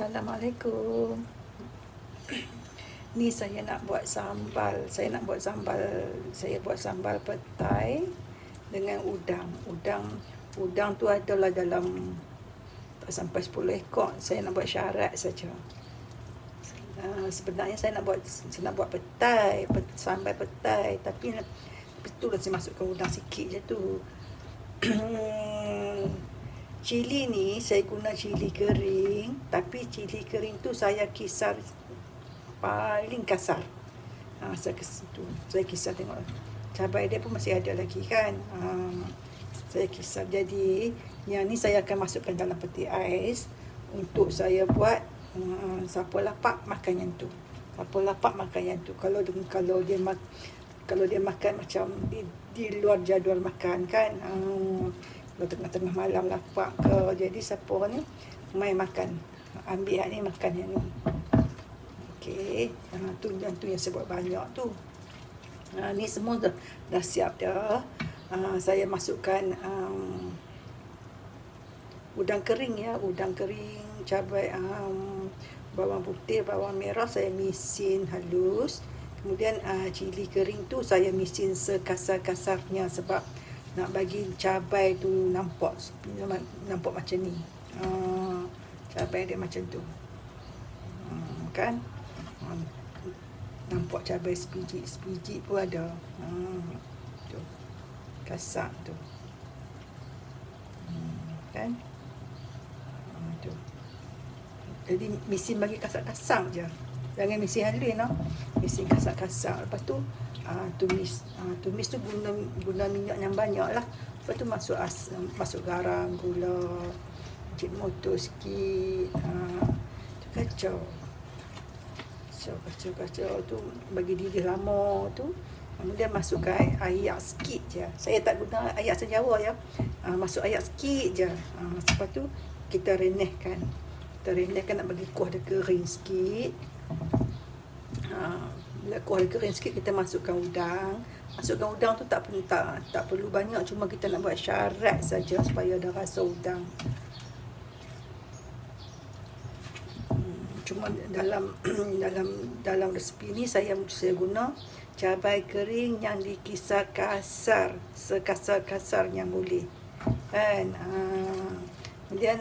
Assalamualaikum. Ni saya nak buat sambal. Saya buat sambal petai dengan udang. Udang tu adalah dalam tak sampai 10 ekor. Saya nak buat syarat saja. Sebenarnya saya nak buat petai, sambal petai, tapi itulah saya masukkan udang sikit je tu. Cili ni saya guna cili kering, tapi cili kering tu saya kisar paling kasar. Saya kisar tengok. Cabai dia pun masih ada lagi kan. Saya kisar. Jadi yang ni saya akan masukkan dalam peti ais untuk saya buat siapa lapak makan yang tu. Kalau dia makan macam di luar jadual makan kan. Tengah-tengah malam lapar ke, jadi siapa ni main makan, ambil yang ni makan yang ni. Okey, tu yang saya buat banyak tu. Ni semua dah siap dah. Saya masukkan udang kering ya, cabai, bawang putih, bawang merah saya misin halus. Kemudian cili kering tu saya misin sekasar-kasarnya sebab nak bagi cabai tu nampak macam ni. Cabai dia macam tu. Kan? Nampak cabai sebiji pun ada. Tu. Kasar tu. Kan? Tu. Jadi misin bagi kasar-kasar je. Jangan misin halus no. Misin kasar-kasar. Lepas tu tumis tu guna minyak yang banyak lah. Lepas tu masuk garam, gula, cik motor sikit. Kacau tu bagi didih lama tu. Kemudian masukkan air sikit je. Saya tak guna air asam Jawa ya. Masuk air sikit je. Lepas tu kita renehkan nak bagi kuah dia kering sikit. Bila kuah dia kering sikit, kita masukkan udang. Tu tak perlu banyak, cuma kita nak buat syarat saja supaya ada rasa udang. Cuma dalam resipi ni saya guna cabai kering yang dikisar kasar, sekasar-kasarnya boleh. Kan? Kemudian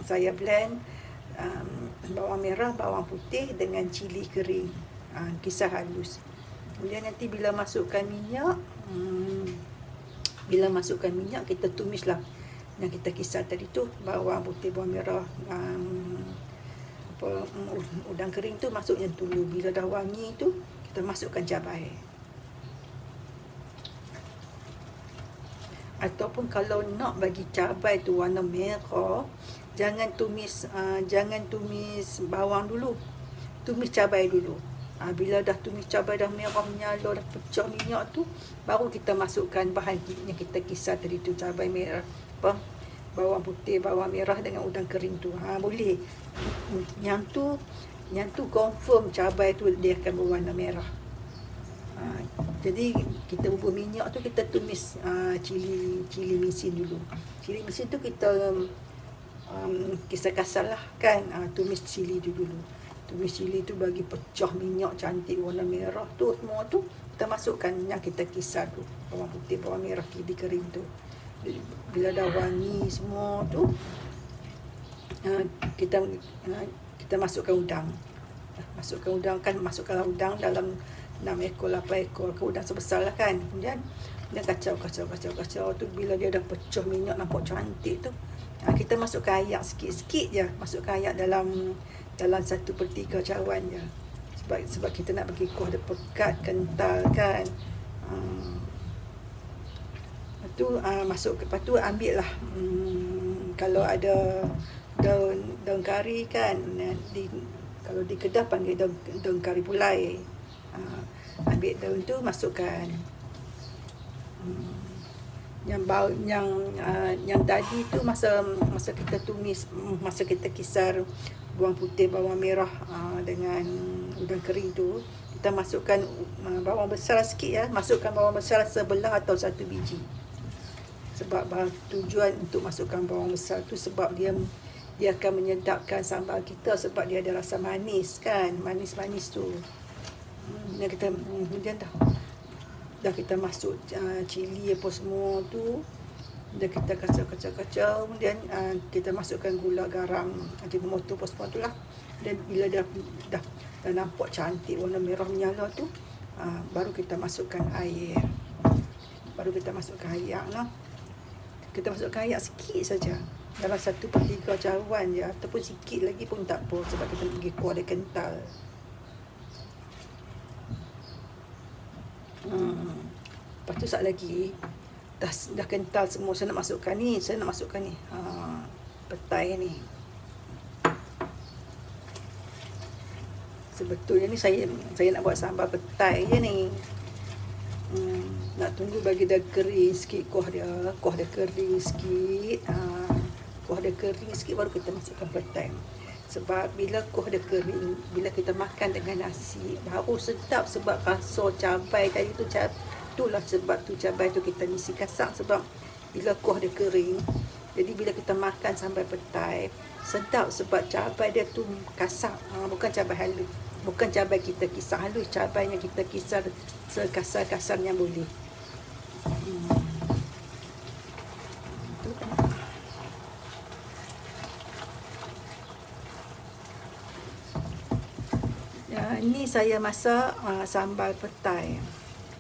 saya blend bawang merah, bawang putih dengan cili kering. Kisar halus. Kemudian nanti bila masukkan minyak, kita tumislah yang kita kisar tadi tu, bawang putih, bawang merah, udang kering tu masuknya dulu. Bila dah wangi tu, kita masukkan cabai. Ataupun kalau nak bagi cabai tu warna merah, jangan tumis bawang dulu. Tumis cabai dulu. Bila dah tumis cabai dah merah menyala, dah pecah minyak tu, baru kita masukkan bahan yang kita kisar tadi tu, cabai merah, bawang putih, bawang merah dengan udang kering tu. Boleh. Yang tu confirm cabai tu dia akan berwarna merah. Jadi kita bubur minyak tu kita tumis cili misin dulu. Cili misin tu kita kisar kasar lah kan. Tumis cili tu dulu. Tumis cili tu bagi pecah minyak cantik warna merah tu, semua tu kita masukkan yang kita kisar tu, bawang putih, bawang merah, cili kering tu. Bila dah wangi semua tu, kita masukkan udang. Masukkanlah udang dalam 6 ekor, 8 ekor ke udang sebesar lah kan. Kemudian kacau tu. Bila dia dah pecah minyak nampak cantik tu, kita masukkan air sikit-sikit je. Masukkan air dalam 1/3 cawan je. Sebab kita nak bagi kuah dia pekat, kental kan. Lepas tu ambil lah kalau ada daun kari kan, kalau di Kedah panggil daun kari pulai. Ambil daun tu masukkan. Yang tadi tu masa kita tumis, masa kita kisar bawang putih, bawang merah dengan udang kering tu, kita masukkan bawang besar sikit ya. Masukkan bawang besar sebelah atau 1 biji. Sebab tujuan untuk masukkan bawang besar tu sebab dia dia akan menyedapkan sambal kita sebab dia ada rasa manis kan, manis-manis tu. Yang kita kemudian dah kita masuk cili apa semua tu, dah kita kacau, kemudian kita masukkan gula, garam, ajinomoto apa semua tu lah. Dan bila dah nampak cantik warna merah menyala tu, baru kita masukkan air. Lah. Kita masukkan air sikit saja, dalam 1/3 cawan je, ataupun sikit lagi pun tak apa, sebab kita pergi kuah dia kental. Lepas tu sat lagi dah kental semua, saya nak masukkan ni, petai ni. Sebetulnya ni saya nak buat sambal petai je ni. Nak tunggu bagi dia kering sikit, kuah dia kering sikit. Kuah dia kering sikit baru kita masukkan petai. Sebab bila kuah dia kering, bila kita makan dengan nasi baru sedap, sebab rasa cabai tadi tu, itulah sebab tu cabai tu kita mesti kasar, sebab bila kuah dia kering. Jadi bila kita makan sambal petai sedap, sebab cabai dia tu kasar, bukan cabai halus. Bukan cabai kita kisar halus, cabai yang kita kisar sekasar-kasarnya boleh. Ini saya masak sambal petai.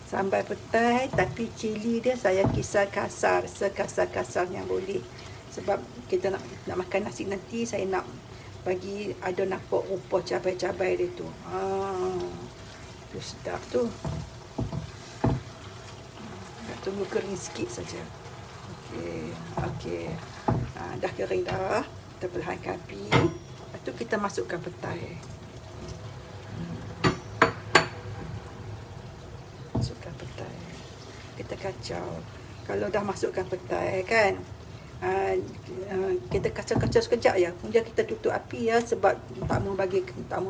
Sambal petai tapi cili dia saya kisar kasar, sekasar-kasarnya boleh. Sebab kita nak makan nasi nanti, saya nak bagi ada nampak rupa cabai-cabai dia tu. Tu sedap tu. Nak tunggu kering sikit saja. Okey. Dah kering dah. Kita perlahankan api. Lepas tu kita masukkan petai. Kita kacau. Kalau dah masukkan petai kan, kita kacau-kacau sekejap ya. Kemudian kita tutup api ya, sebab tak mau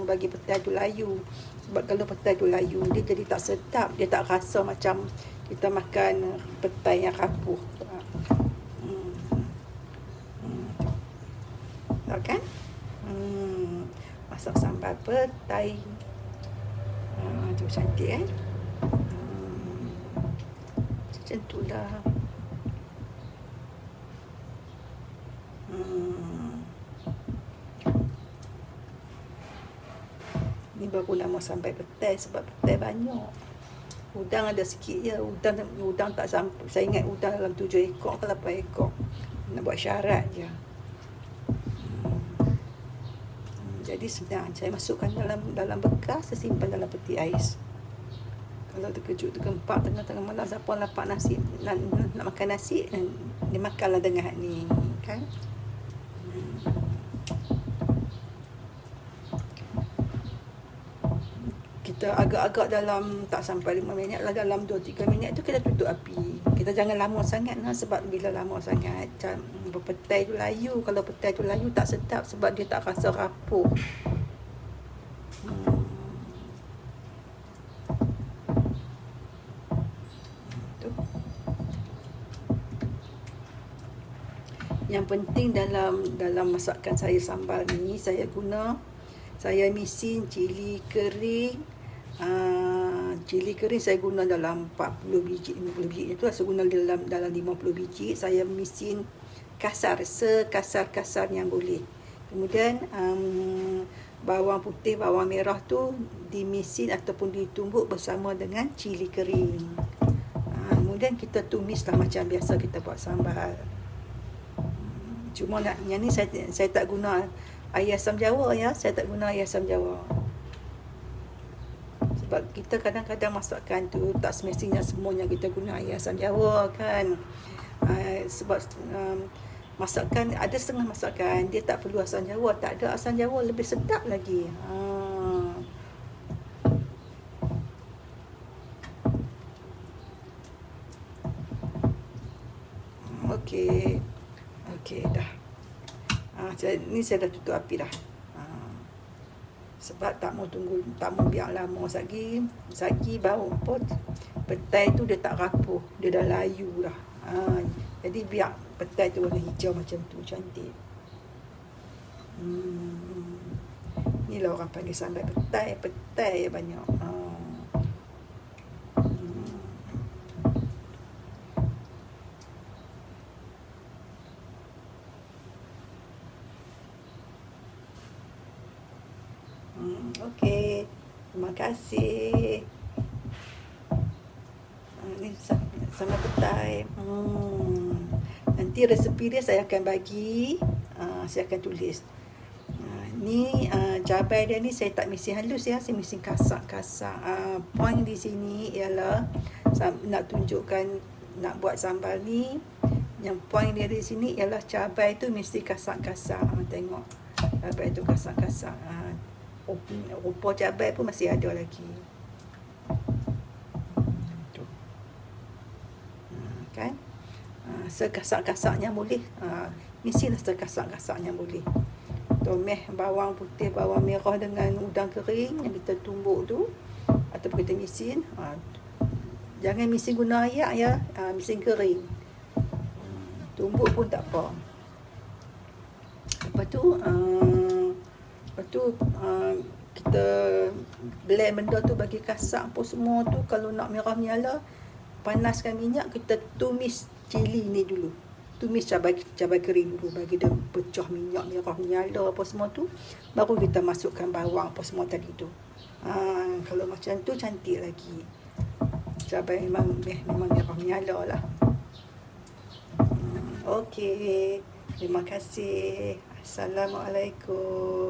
bagi petai tu layu. Sebab kalau petai tu layu, dia jadi tak sedap, dia tak rasa macam kita makan petai yang rapuh. Tahu kan? Masak sambal petai. Tu cantik kan? Macam tu lah. Ni baru nama sampai petai, sebab petai banyak. Udang ada sikit je. Udang tak sampai. Saya ingat udang dalam 7 ekor ke 8 ekor. Nak buat syarat je. Jadi senang. Saya masukkan dalam bekas, saya simpan dalam peti ais. Kalau terkejut, tergempak tengah-tengah malam, siapa lapar nasi, nak makan nasi, dia makanlah dengan ni kan. Kita agak-agak dalam tak sampai 5 minit lah, dalam 2-3 minit tu kita tutup api. Kita jangan lama sangat lah, sebab bila lama sangat petai tu layu. Kalau petai tu layu tak sedap, sebab dia tak rasa rapuh. Yang penting dalam masakan saya sambal ni, saya misin cili kering. Cili kering saya guna dalam 40 biji, 50 biji itu saya guna dalam 50 biji. Saya misin kasar, sekasar-kasar yang boleh. Kemudian bawang putih, bawang merah tu dimisin ataupun ditumbuk bersama dengan cili kering. Kemudian kita tumislah macam biasa kita buat sambal. Cuma yang ni saya tak guna air asam jawa ya. Saya tak guna air asam jawa. Sebab kita kadang-kadang masakan tu tak semestinya semuanya kita guna air asam jawa kan. Sebab masakan, ada setengah masakan dia tak perlu asam jawa. Tak ada asam jawa lebih sedap lagi. Okey dah. Saya dah tutup api dah. Sebab tak mau biar lama lagi bau petai tu dia tak rapuh, dia dah layu dah. Jadi biar petai tu warna hijau macam tu, cantik. Ni lah orang panggil sambal petai. Petai banyak. Okey. Terima kasih. Ni sambal petai. Nanti resepi dia saya akan bagi. Saya akan tulis. Ni cabai dia ni saya tak misi halus ya, saya misi kasar-kasar. Point di sini ialah nak tunjukkan nak buat sambal ni, yang point dia di sini ialah cabai tu mesti kasar-kasar. Tengok cabai tu kasar-kasar. Rupa cabai pun masih ada lagi. Tu. Kan? Sekasar-kasarnya boleh. Mestilah sekasar-kasarnya boleh. Tumis bawang putih, bawang merah dengan udang kering yang kita tumbuk tu, ataupun kita misin. Jangan misin guna air ya, misin kering. Tumbuk pun tak apa. Lepas tu kita blend benda tu bagi kasar apa semua tu. Kalau nak merah menyala, panaskan minyak, kita tumis cili ni dulu. Tumis cabai kering dulu bagi dia pecah minyak merah menyala apa semua tu, baru kita masukkan bawang apa semua tadi tu. Kalau macam tu cantik lagi. Cabai memang merah menyala lah. Okey, terima kasih. Assalamualaikum.